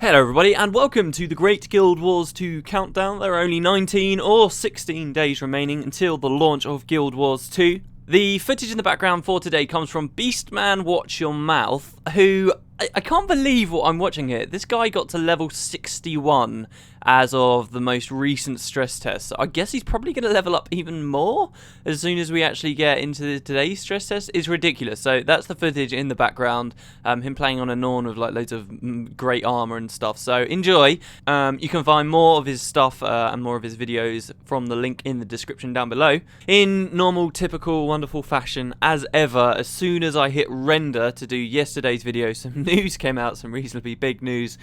Hello everybody and welcome to the Great Guild Wars 2 countdown. There are only 19 or 16 days remaining until the launch of Guild Wars 2. The footage in the background for today comes from Beastman Watch Your Mouth, who I can't believe what I'm watching here. This guy got to level 61 as of the most recent stress test. So I guess he's probably going to level up even more as soon as we actually get into today's stress test. It's ridiculous. So that's the footage in the background. Him playing on a Norn with like loads of great armor and stuff. So enjoy. You can find more of his stuff and more of his videos from the link in the description down below. In normal, typical, wonderful fashion, as ever, as soon as I hit render to do yesterday's video, some news came out, some reasonably big news,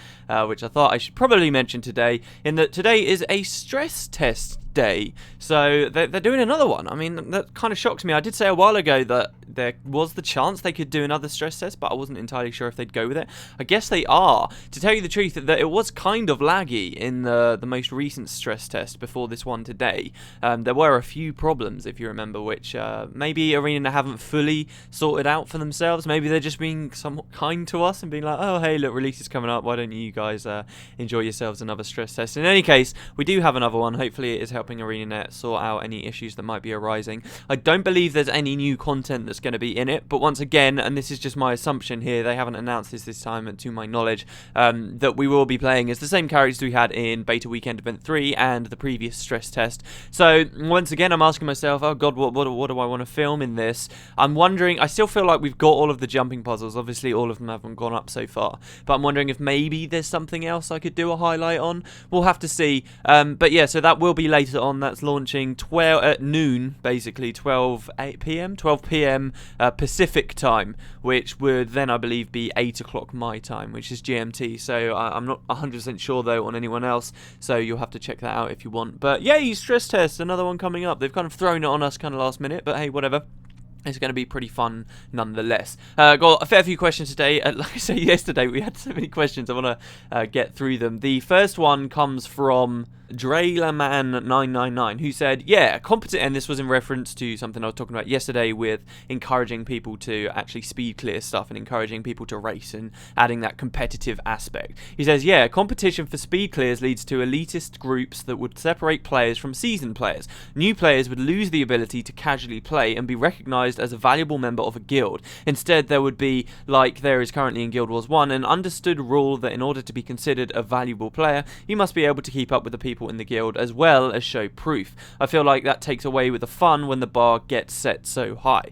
which I thought I should probably mention today, in that today is a stress test day. So they're doing another one. I mean, that kind of shocks me. I did say a while ago that there was the chance they could do another stress test, but I wasn't entirely sure if they'd go with it. I guess they are. To tell you the truth, that it was kind of laggy in the most recent stress test before this one today. There were a few problems, if you remember, which maybe Arena haven't fully sorted out for themselves. Maybe they're just being somewhat kind to us and being like, oh, hey, look, release is coming up. Why don't you guys enjoy yourselves another stress test? In any case, we do have another one. Hopefully it is helping ArenaNet sort out any issues that might be arising. I don't believe there's any new content that's going to be in it, but once again, and this is just my assumption here, they haven't announced this time, and to my knowledge, that we will be playing as the same characters we had in Beta Weekend Event 3 and the previous stress test. So once again, I'm asking myself, oh god, what do I want to film in this? I'm wondering, I still feel like we've got all of the jumping puzzles. Obviously all of them haven't gone up so far, but I'm wondering if maybe there's something else I could do a highlight on. We'll have to see. But yeah, so that will be later on. That's launching at noon, basically 12 p.m. Pacific time, which would then, I believe, be 8 o'clock my time, which is GMT. So I'm not 100% sure though on anyone else, so you'll have to check that out if you want. But yay, stress test, another one coming up. They've kind of thrown it on us kind of last minute, but hey, whatever. It's going to be pretty fun nonetheless. Got a fair few questions today. Like I said yesterday, we had so many questions. I want to get through them. The first one comes from Draylaman999, who said, yeah, competent, and this was in reference to something I was talking about yesterday with encouraging people to actually speed clear stuff and encouraging people to race and adding that competitive aspect. He says, yeah, competition for speed clears leads to elitist groups that would separate players from seasoned players. New players would lose the ability to casually play and be recognized as a valuable member of a guild. Instead, there would be, like there is currently in Guild Wars 1, an understood rule that in order to be considered a valuable player, you must be able to keep up with the people in the guild as well as show proof. I feel like that takes away with the fun when the bar gets set so high.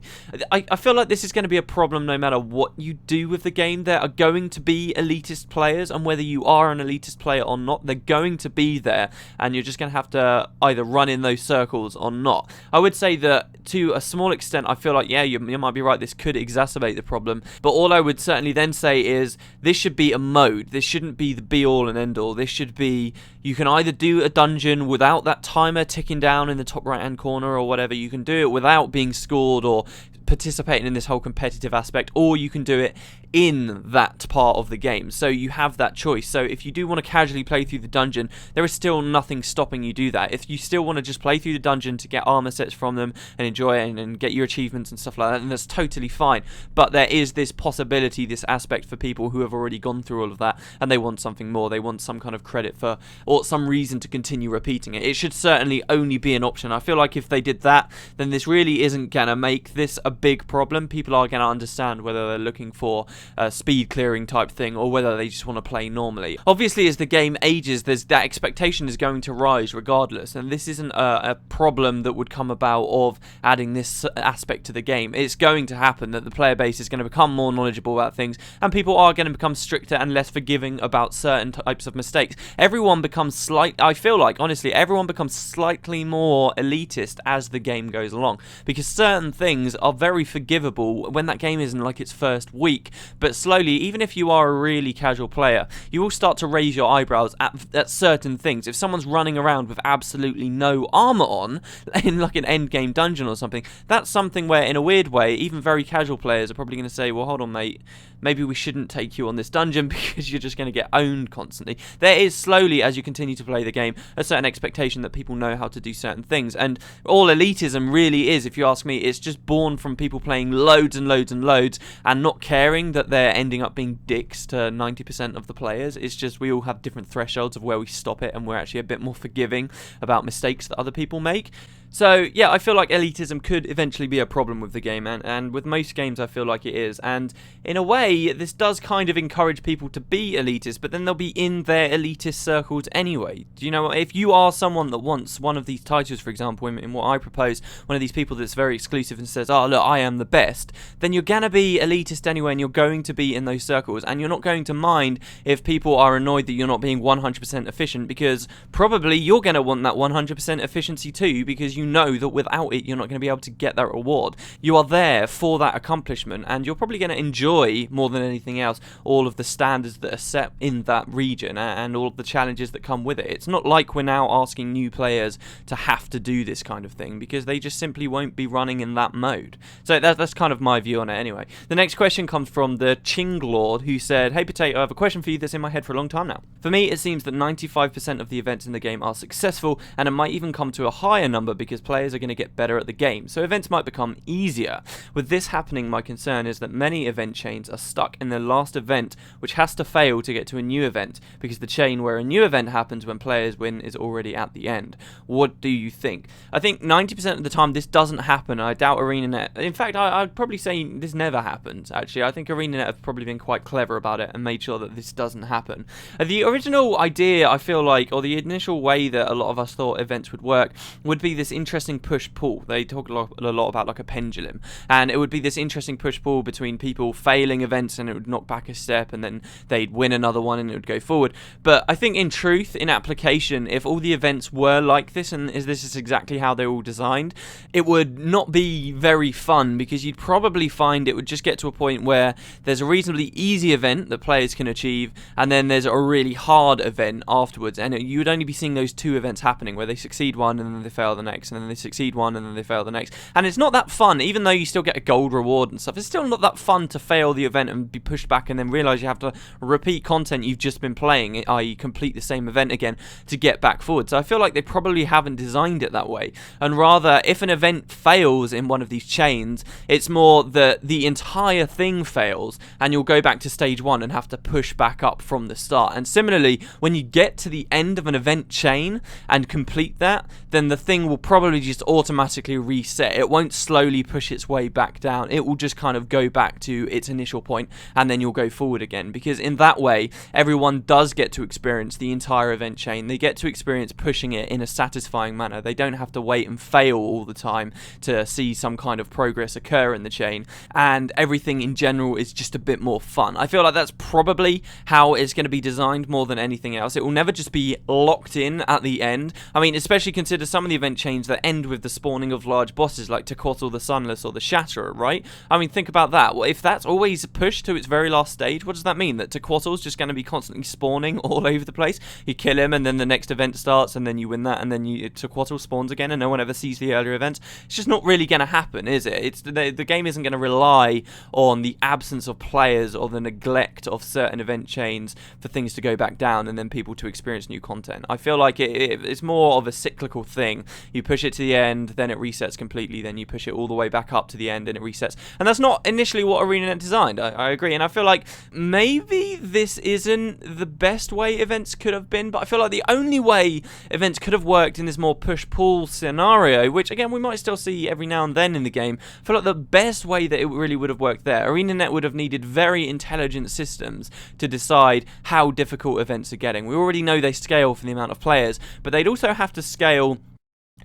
I feel like this is going to be a problem no matter what you do with the game. There are going to be elitist players, and whether you are an elitist player or not, they're going to be there, and you're just going to have to either run in those circles or not. I would say that to a small extent, I feel like, yeah, you might be right, this could exacerbate the problem, but all I would certainly then say is this should be a mode. This shouldn't be the be-all and end-all. This should be, you can either do a dungeon without that timer ticking down in the top right-hand corner or whatever. You can do it without being scored or participating in this whole competitive aspect, or you can do it in that part of the game. So you have that choice. So if you do want to casually play through the dungeon, there is still nothing stopping you do that. If you still want to just play through the dungeon to get armor sets from them and enjoy it and get your achievements and stuff like that, then that's totally fine. But there is this possibility, this aspect for people who have already gone through all of that and they want something more. They want some kind of credit for, or some reason to continue repeating it. It should certainly only be an option. I feel like if they did that, then this really isn't going to make this a big problem. People are going to understand whether they're looking for a speed clearing type thing or whether they just want to play normally. Obviously, as the game ages, there's that expectation is going to rise regardless, and this isn't a problem that would come about of adding this aspect to the game. It's going to happen that the player base is going to become more knowledgeable about things, and people are going to become stricter and less forgiving about certain types of mistakes. Everyone becomes I feel like, honestly, everyone becomes slightly more elitist as the game goes along, because certain things are very forgivable when that game is in like its first week, but slowly, even if you are a really casual player, you will start to raise your eyebrows at certain things. If someone's running around with absolutely no armor on in like an end game dungeon or something, that's something where in a weird way even very casual players are probably going to say, well, hold on mate, maybe we shouldn't take you on this dungeon because you're just going to get owned constantly. There is slowly, as you continue to play the game, a certain expectation that people know how to do certain things, and all elitism really is, if you ask me, it's just born from people playing loads and loads and loads and not caring that that they're ending up being dicks to 90% of the players. It's just we all have different thresholds of where we stop it, and we're actually a bit more forgiving about mistakes that other people make. So, yeah, I feel like elitism could eventually be a problem with the game, and with most games I feel like it is. And in a way, this does kind of encourage people to be elitist, but then they'll be in their elitist circles anyway. Do you know, if you are someone that wants one of these titles, for example, in what I propose, one of these people that's very exclusive and says, oh, look, I am the best, then you're going to be elitist anyway, and you're going to be in those circles, and you're not going to mind if people are annoyed that you're not being 100% efficient, because probably you're going to want that 100% efficiency too, because you know that without it you're not going to be able to get that reward. You are there for that accomplishment, and you're probably going to enjoy more than anything else all of the standards that are set in that region and all of the challenges that come with it. It's not like we're now asking new players to have to do this kind of thing, because they just simply won't be running in that mode. So that's kind of my view on it anyway. The next question comes from the Chinglord, who said, hey Potato, I have a question for you that's in my head for a long time now. For me, it seems that 95% of the events in the game are successful, and it might even come to a higher number because players are going to get better at the game, so events might become easier. With this happening, my concern is that many event chains are stuck in their last event, which has to fail to get to a new event, because the chain where a new event happens when players win is already at the end. What do you think? I think 90% of the time this doesn't happen. I doubt ArenaNet, in fact I'd probably say this never happens actually. I think ArenaNet have probably been quite clever about it and made sure that this doesn't happen. The original idea, I feel like, or the initial way that a lot of us thought events would work, would be this interesting push-pull. They talk a lot about like a pendulum, and it would be this interesting push-pull between people failing events and it would knock back a step, and then they'd win another one and it would go forward. But I think in truth, in application, if all the events were like this, and this is exactly how they're all designed, it would not be very fun, because you'd probably find it would just get to a point where there's a reasonably easy event that players can achieve, and then there's a really hard event afterwards, and you would only be seeing those two events happening, where they succeed one and then they fail the next, and then they succeed one and then they fail the next. And it's not that fun, even though you still get a gold reward and stuff. It's still not that fun to fail the event and be pushed back and then realise you have to repeat content you've just been playing, i.e. complete the same event again to get back forward. So I feel like they probably haven't designed it that way, and rather, if an event fails in one of these chains, it's more that the entire thing fails and you'll go back to stage one and have to push back up from the start. And similarly, when you get to the end of an event chain and complete that, then the thing will probably just automatically reset. It won't slowly push its way back down. It will just kind of go back to its initial point, and then you'll go forward again, because in that way everyone does get to experience the entire event chain. They get to experience pushing it in a satisfying manner. They don't have to wait and fail all the time to see some kind of progress occur in the chain, and everything in general is just a bit more fun. I feel like that's probably how it's going to be designed more than anything else. It will never just be locked in at the end. I mean, especially consider some of the event chains that end with the spawning of large bosses like Tequatl the Sunless or the Shatterer, right? I mean, think about that. Well, if that's always pushed to its very last stage, what does that mean? That Tequatl's just going to be constantly spawning all over the place? You kill him and then the next event starts and then you win that, and then Tequatl spawns again and no one ever sees the earlier events. It's just not really going to happen, is it? It's the game isn't going to rely on the absence of players or the neglect of certain event chains for things to go back down and then people to experience new content. I feel like it's more of a cyclical thing. You push it to the end, then it resets completely, then you push it all the way back up to the end and it resets. And that's not initially what ArenaNet designed. I agree, and I feel like maybe this isn't the best way events could have been, but I feel like the only way events could have worked in this more push-pull scenario, which again we might still see every now and then in the game, I feel like the best way that it really would have worked there, ArenaNet would have needed very intelligent systems to decide how difficult events are getting. We already know they scale for the amount of players, but they'd also have to scale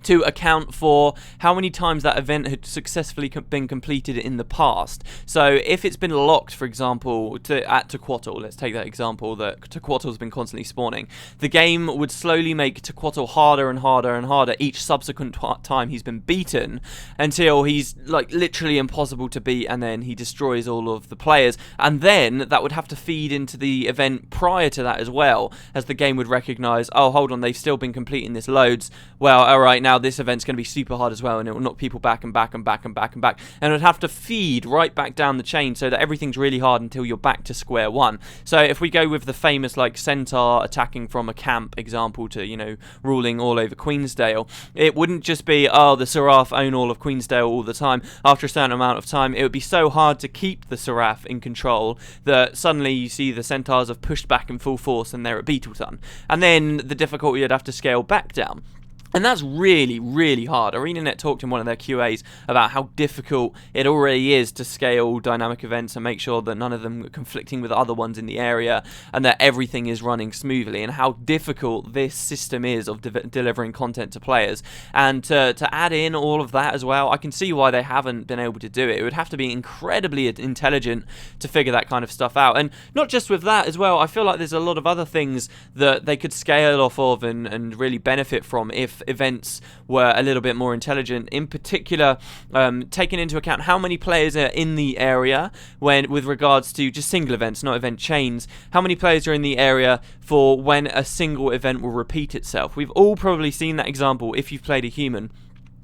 to account for how many times that event had successfully been completed in the past. So if it's been locked, for example, at Tequatl, let's take that example, that Tequatl's been constantly spawning, the game would slowly make Tequatl harder and harder and harder each subsequent time he's been beaten, until he's like literally impossible to beat, and then he destroys all of the players. And then that would have to feed into the event prior to that as well, as the game would recognise, oh, hold on, they've still been completing this loads. Well, alright, now this event's going to be super hard as well, and it will knock people back and back and back and back and back, and it would have to feed right back down the chain so that everything's really hard until you're back to square one. So if we go with the famous like centaur attacking from a camp example to, you know, ruling all over Queensdale, it wouldn't just be, oh, the Seraph own all of Queensdale all the time. After a certain amount of time, it would be so hard to keep the Seraph in control that suddenly you see the centaurs have pushed back in full force and they're at Beetleton, and then the difficulty would have to scale back down. And that's really, really hard. ArenaNet talked in one of their QAs about how difficult it already is to scale dynamic events and make sure that none of them are conflicting with other ones in the area and that everything is running smoothly, and how difficult this system is of delivering content to players. And to add in all of that as well, I can see why they haven't been able to do it. It would have to be incredibly intelligent to figure that kind of stuff out. And not just with that as well, I feel like there's a lot of other things that they could scale off of and really benefit from if events were a little bit more intelligent. In particular, taking into account how many players are in the area with regards to just single events, not event chains. How many players are in the area for when a single event will repeat itself? We've all probably seen that example if you've played a human,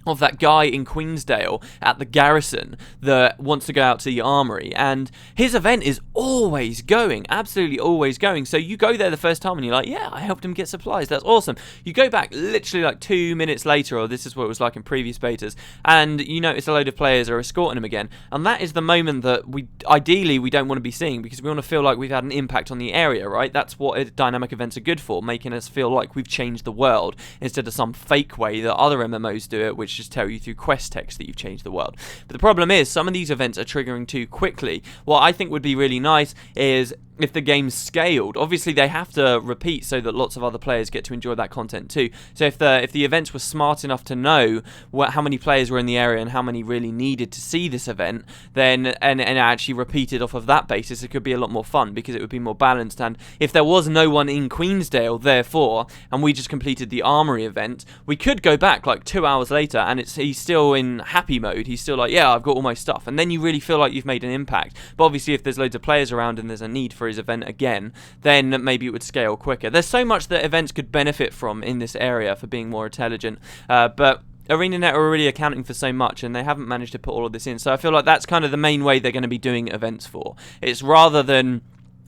of that guy in Queensdale at the garrison that wants to go out to the armory, and his event is always going, absolutely always going. So you go there the first time and you're like, yeah, I helped him get supplies, that's awesome. You go back literally like 2 minutes later, or this is what it was like in previous betas, and you notice a load of players are escorting him again, and that is the moment that we don't want to be seeing, because we want to feel like we've had an impact on the area, right? That's what dynamic events are good for, making us feel like we've changed the world instead of some fake way that other MMOs do it, which just tell you through quest text that you've changed the world. But the problem is some of these events are triggering too quickly. What I think would be really nice is if the game's scaled. Obviously they have to repeat so that lots of other players get to enjoy that content too. So if the events were smart enough to know how many players were in the area and how many really needed to see this event, then and actually repeated off of that basis, it could be a lot more fun because it would be more balanced. And if there was no one in Queensdale, therefore, and we just completed the armory event, we could go back like 2 hours later and he's still in happy mode. He's still like, yeah, I've got all my stuff. And then you really feel like you've made an impact. But obviously if there's loads of players around and there's a need for his event again, then maybe it would scale quicker. There's so much that events could benefit from in this area for being more intelligent, but ArenaNet are already accounting for so much and they haven't managed to put all of this in. So I feel like that's kind of the main way they're going to be doing events for. It's rather than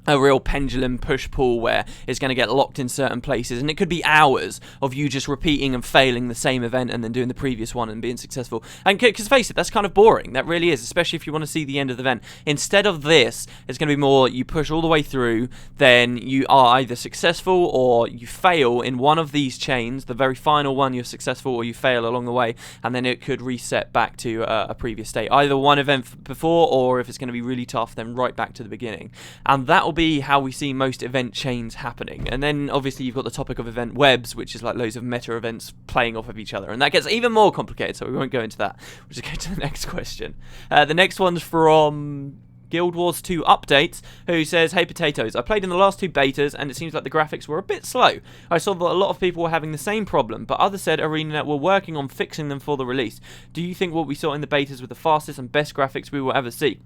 a real pendulum push-pull where it's going to get locked in certain places, and it could be hours of you just repeating and failing the same event and then doing the previous one and being successful. And because face it, that's kind of boring. That really is, especially if you want to see the end of the event. Instead of this, it's going to be more you push all the way through, then you are either successful or you fail in one of these chains. The very final one, you're successful or you fail along the way, and then it could reset back to a previous state. Either one event before, or if it's going to be really tough, then right back to the beginning. And that will be how we see most event chains happening. And then obviously you've got the topic of event webs, which is like loads of meta events playing off of each other, and that gets even more complicated, so we won't go into that. We'll just go to the next question. The next one's from Guild Wars 2 Updates, who says, hey potatoes, I played in the last 2 betas and it seems like the graphics were a bit slow. I saw that a lot of people were having the same problem, but others said ArenaNet were working on fixing them for the release. Do you think what we saw in the betas were the fastest and best graphics we will ever see?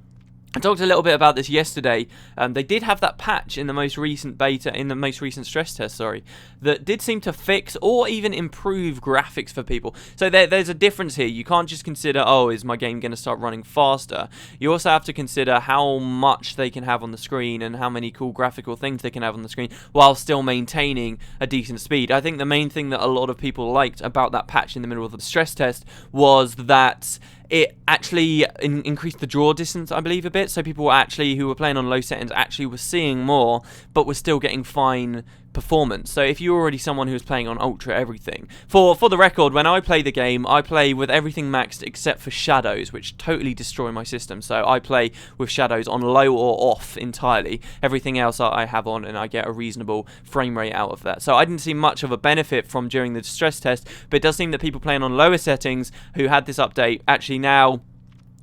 I talked a little bit about this yesterday. They did have that patch in the most recent beta, in the most recent stress test, that did seem to fix or even improve graphics for people. So there's a difference here. You can't just consider, oh, is my game going to start running faster? You also have to consider how much they can have on the screen and how many cool graphical things they can have on the screen while still maintaining a decent speed. I think the main thing that a lot of people liked about that patch in the middle of the stress test was that it actually increased the draw distance, I believe, a bit. So people who were playing on low settings actually were seeing more, but were still getting fine performance. So if you're already someone who's playing on ultra everything, for the record, when I play the game, I play with everything maxed except for shadows, which totally destroy my system. So I play with shadows on low or off entirely. Everything else I have on, and I get a reasonable frame rate out of that. So I didn't see much of a benefit from during the stress test, but it does seem that people playing on lower settings who had this update actually now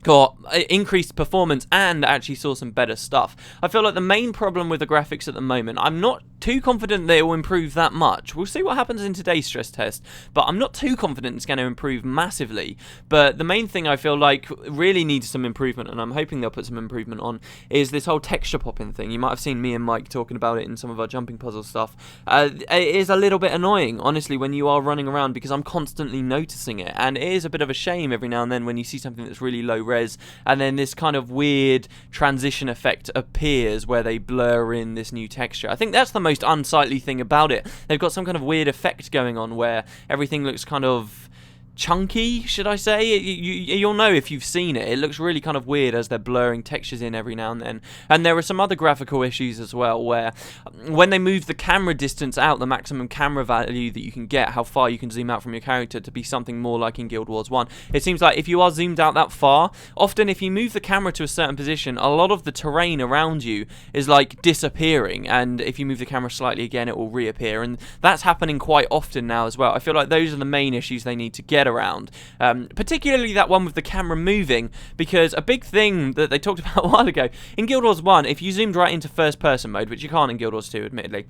got increased performance and actually saw some better stuff. I feel like the main problem with the graphics at the moment, I'm not too confident that it will improve that much. We'll see what happens in today's stress test, but I'm not too confident it's going to improve massively. But the main thing I feel like really needs some improvement, and I'm hoping they'll put some improvement on, is this whole texture popping thing. You might have seen me and Mike talking about it in some of our jumping puzzle stuff. It is a little bit annoying, honestly, when you are running around, because I'm constantly noticing it, and it is a bit of a shame every now and then when you see something that's really low res, and then this kind of weird transition effect appears where they blur in this new texture. I think that's the most unsightly thing about it. They've got some kind of weird effect going on where everything looks kind of chunky, should I say? You'll know if you've seen it. It looks really kind of weird as they're blurring textures in every now and then. And there are some other graphical issues as well, where when they move the camera distance out, the maximum camera value that you can get, how far you can zoom out from your character, to be something more like in Guild Wars 1, it seems like if you are zoomed out that far, often if you move the camera to a certain position, a lot of the terrain around you is like disappearing, and if you move the camera slightly again, it will reappear, and that's happening quite often now as well. I feel like those are the main issues they need to get around, particularly that one with the camera moving, because a big thing that they talked about a while ago, in Guild Wars 1, if you zoomed right into first person mode, which you can't in Guild Wars 2 admittedly,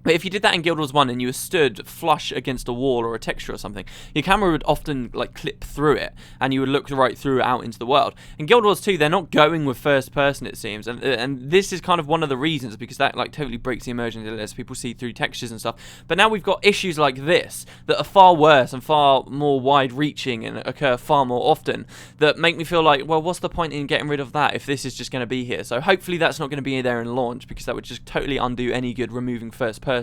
but if you did that in Guild Wars 1 and you were stood flush against a wall or a texture or something, your camera would often like clip through it, and you would look right through it out into the world. In Guild Wars 2, they're not going with first person, it seems, and this is kind of one of the reasons, because that like totally breaks the immersion to less people see through textures and stuff. But now we've got issues like this that are far worse and far more wide-reaching and occur far more often, that make me feel like, well, what's the point in getting rid of that if this is just going to be here? So hopefully that's not going to be there in launch, because that would just totally undo any good removing first person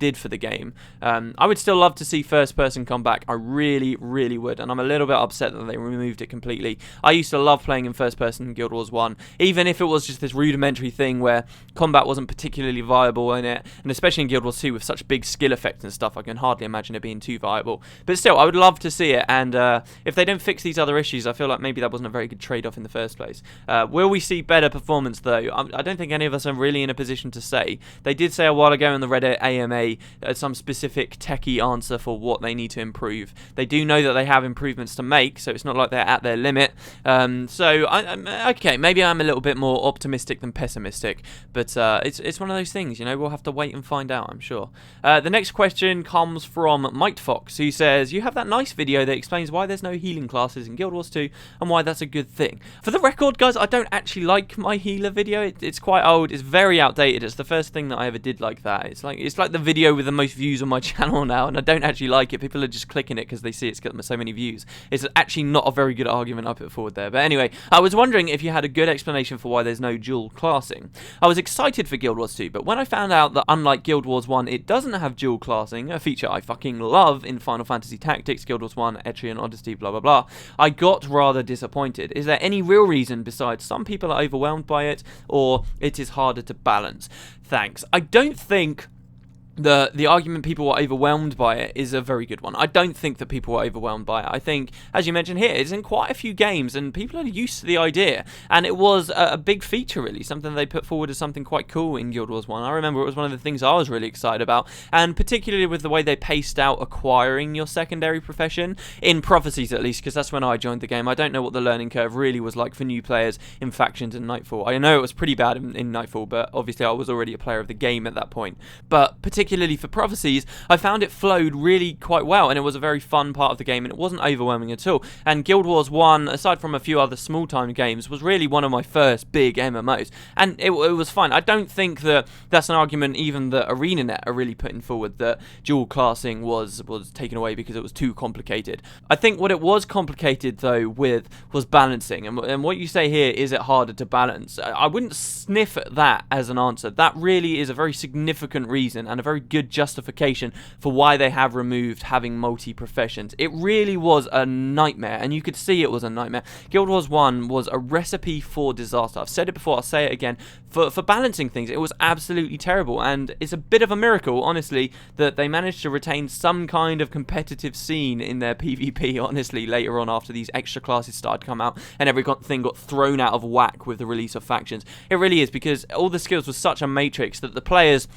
did for the game. I would still love to see first person come back. I really, really would, and I'm a little bit upset that they removed it completely. I used to love playing in first person in Guild Wars 1, even if it was just this rudimentary thing where combat wasn't particularly viable in it, and especially in Guild Wars 2 with such big skill effects and stuff, I can hardly imagine it being too viable. But still, I would love to see it, and if they don't fix these other issues, I feel like maybe that wasn't a very good trade-off in the first place. Will we see better performance though? I don't think any of us are really in a position to say. They did say a while ago in the Reddit AMA some specific techie answer for what they need to improve. They do know that they have improvements to make, so it's not like they're at their limit. Okay, maybe I'm a little bit more optimistic than pessimistic, but it's one of those things, you know, we'll have to wait and find out, I'm sure. The next question comes from Mike Fox, who says, you have that nice video that explains why there's no healing classes in Guild Wars 2 and why that's a good thing. For the record, guys, I don't actually like my healer video. It's quite old, it's very outdated. It's the first thing that I ever did like that. It's like the video with the most views on my channel now, and I don't actually like it. People are just clicking it because they see it's got so many views. It's actually not a very good argument I put forward there. But anyway, I was wondering if you had a good explanation for why there's no dual classing. I was excited for Guild Wars 2, but when I found out that unlike Guild Wars 1, it doesn't have dual classing, a feature I fucking love in Final Fantasy Tactics, Guild Wars 1, Etrian Odyssey, blah blah blah, I got rather disappointed. Is there any real reason besides some people are overwhelmed by it, or it is harder to balance? Thanks. I don't think the argument people were overwhelmed by it is a very good one. I don't think that people were overwhelmed by it. I think, as you mentioned here, it's in quite a few games, and people are used to the idea, and it was a big feature, really, something they put forward as something quite cool in Guild Wars 1. I remember it was one of the things I was really excited about, and particularly with the way they paced out acquiring your secondary profession, in Prophecies at least, because that's when I joined the game. I don't know what the learning curve really was like for new players in Factions and Nightfall. I know it was pretty bad in Nightfall, but obviously I was already a player of the game at that point. But particularly for Prophecies, I found it flowed really quite well, and it was a very fun part of the game, and it wasn't overwhelming at all. And Guild Wars 1, aside from a few other small-time games, was really one of my first big MMOs, and it was fun. I don't think that that's an argument even that ArenaNet are really putting forward, that dual classing was taken away because it was too complicated. I think what it was complicated, though, with was balancing, and what you say here, is it harder to balance? I wouldn't sniff at that as an answer. That really is a very significant reason, and a very good justification for why they have removed having multi-professions. It really was a nightmare, and you could see it was a nightmare. Guild Wars 1 was a recipe for disaster. I've said it before, I'll say it again. For balancing things, it was absolutely terrible, and it's a bit of a miracle, honestly, that they managed to retain some kind of competitive scene in their PvP, honestly, later on after these extra classes started to come out, and everything got thrown out of whack with the release of Factions. It really is, because all the skills were such a matrix that the players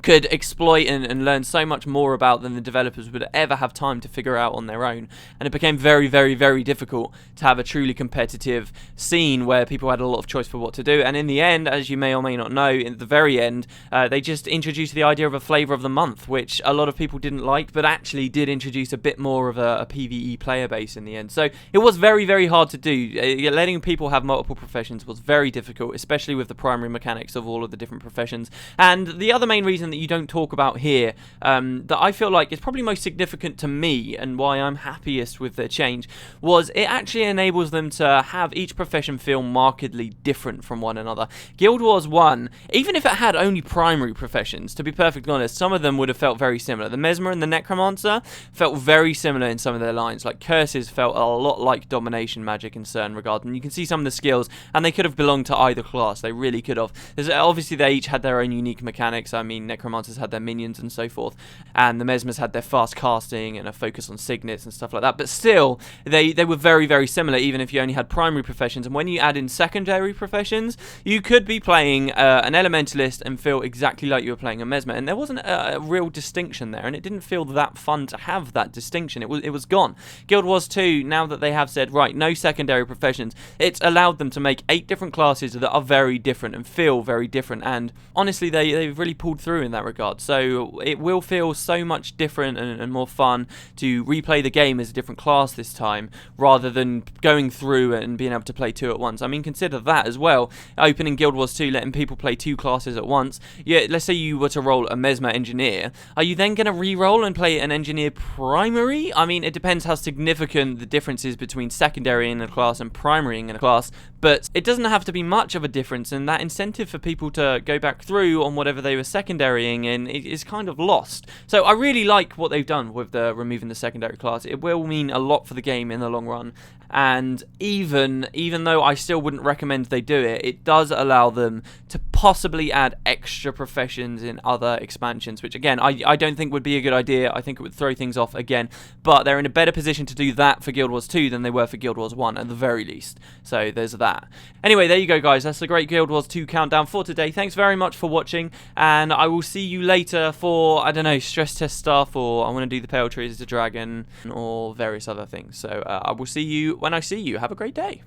could exploit and learn so much more about than the developers would ever have time to figure out on their own. And it became very, very, very difficult to have a truly competitive scene where people had a lot of choice for what to do. And in the end, as you may or may not know, in the very end, they just introduced the idea of a flavour of the month, which a lot of people didn't like, but actually did introduce a bit more of a PvE player base in the end. So it was very, very hard to do. Letting people have multiple professions was very difficult, especially with the primary mechanics of all of the different professions. And the other main reason that you don't talk about here, that I feel like is probably most significant to me and why I'm happiest with their change, was it actually enables them to have each profession feel markedly different from one another. Guild Wars 1, even if it had only primary professions, to be perfectly honest, some of them would have felt very similar. The Mesmer and the Necromancer felt very similar in some of their lines. Like Curses felt a lot like Domination magic in certain regards, and you can see some of the skills, and they could have belonged to either class. They really could have. Obviously, they each had their own unique mechanics. I mean, Necromancers had their minions and so forth, and the Mesmers had their fast casting and a focus on signets and stuff like that, but still they were very, very similar, even if you only had primary professions. And when you add in secondary professions, you could be playing an Elementalist and feel exactly like you were playing a Mesmer, and there wasn't a real distinction there, and it didn't feel that fun to have that distinction. It was gone. Guild Wars 2, now that they have said, right, no secondary professions, it's allowed them to make 8 different classes that are very different and feel very different, and honestly they've really pulled through in that regard. So it will feel so much different and more fun to replay the game as a different class this time, rather than going through and being able to play 2 at once. I mean, consider that as well. Opening Guild Wars 2, letting people play 2 classes at once. Yeah, let's say you were to roll a Mesmer Engineer. Are you then going to re-roll and play an Engineer Primary? I mean, it depends how significant the difference is between secondary in a class and primary in a class, but it doesn't have to be much of a difference, and that incentive for people to go back through on whatever they were secondarying in is kind of lost. So I really like what they've done with removing the secondary class. It will mean a lot for the game in the long run, and even though I still wouldn't recommend they do it, it does allow them to possibly add extra professions in other expansions, which again I don't think would be a good idea. I think it would throw things off again, but they're in a better position to do that for Guild Wars 2 than they were for Guild Wars 1 at the very least. So there's that. Anyway, there you go guys, that's the great Guild Wars 2 countdown for today. Thanks very much for watching, and I will see you later for, I don't know, stress test stuff, or I want to do the Pale Tree as a Dragon, or various other things. So I will see you when I see you. Have a great day.